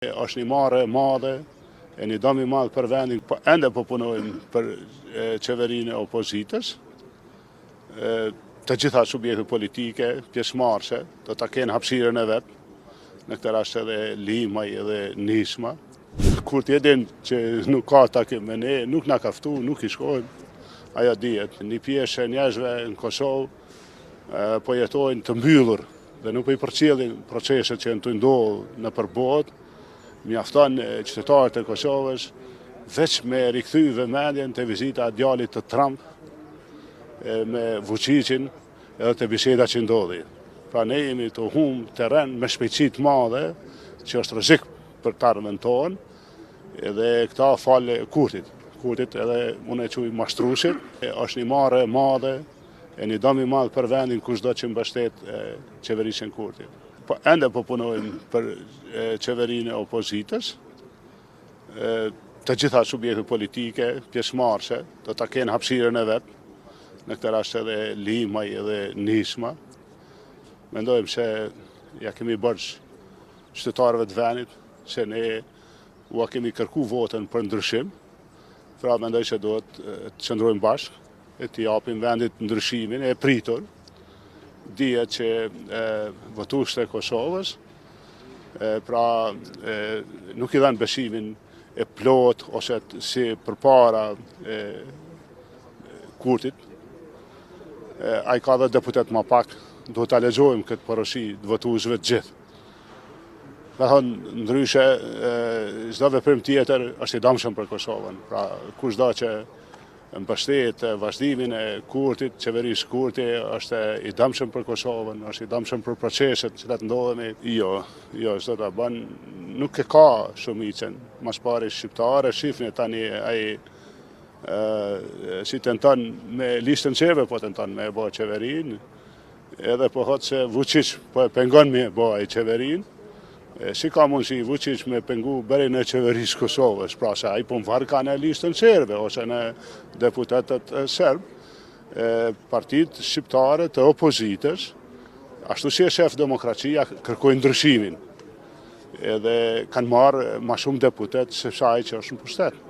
Është një marrë e madhe, e një dëm i madh për vendin, ende po punojmë për qeverinë e opozitës. Të gjitha subjektet politike, pjesëmarrëse, do ta kenë hapësirën e vet, në këtë rast edhe Limaj edhe Nisma. Kur të din që nuk ka takim me ne, nuk na ka ftu, nuk i shkojmë, ajo dihet. Një pjesë e njerëzve në Kosovë po jetojnë të mbyllur dhe nuk po i përcjellin proceset që të ndodhin nëpër botë. Mjafton qytetarët e Kosovës veç me rikthy vëmendjen te vizita e djalit të Trump me Vučićin edhe te biseda që ndodhi. Pra ne jemi të humbë terren me shpejtësi të madhe, që është rrezik për të ardhmen tonë, edhe këta falë Kurtit. Kurtit edhe unë e quaj mashtruesit. Është një marrë e madhe, e një dëm i madh për vendin kushdo që mbështet qeverisjen Kurti. Ende po punojmë për qeverinë e opozitës. Të gjitha subjektet politike, pjesëmarrëse, do ta kenë hapësirën e vet, në këtë rast edhe Limaj edhe Nisma. Mendojmë se ja kemi bërë qytetarëve të vendit, se ne ua kemi kërku votën për ndryshim, pra mendoj se duhet të qëndrojmë bashkë, e të japim vendit ndryshimin e pritur. Dihet që votuesit e Kosovës pra nuk i dhanë besimin e plot ose si përpara Kurtit. Ai ka dhe deputet më pak, duhet ta lexojmë këtë porosi të votuesve të gjithë. Ka thonë ndryshe çdo veprim tjetër është i dëmshëm për Kosovën. Pra kushdo që mbështet vazhdimin e Kurtit, qeverisë Kurti, është i dëmshëm për Kosovën, është i dëmshëm për proceset që të ndodhemi. Jo, çdo ta bën, nuk e ka shumicën. Mas pari shqiptare, shifni tani ai si tenton me listën çeve, po tenton me bë qeverinë, edhe po thotë se Vučić po e pengon me bë ai qeverinë. Si ka mundësi Vučić me pengu bërin e qeverisë Kosovës, pra se ai po varka në listën serbe ose në deputetët serb, partitë shqiptare të opozitës, ashtu si e shef demokracia, kërkojnë ndryshimin. Edhe kanë marrë ma shumë deputet se sa ai që është në pushtet.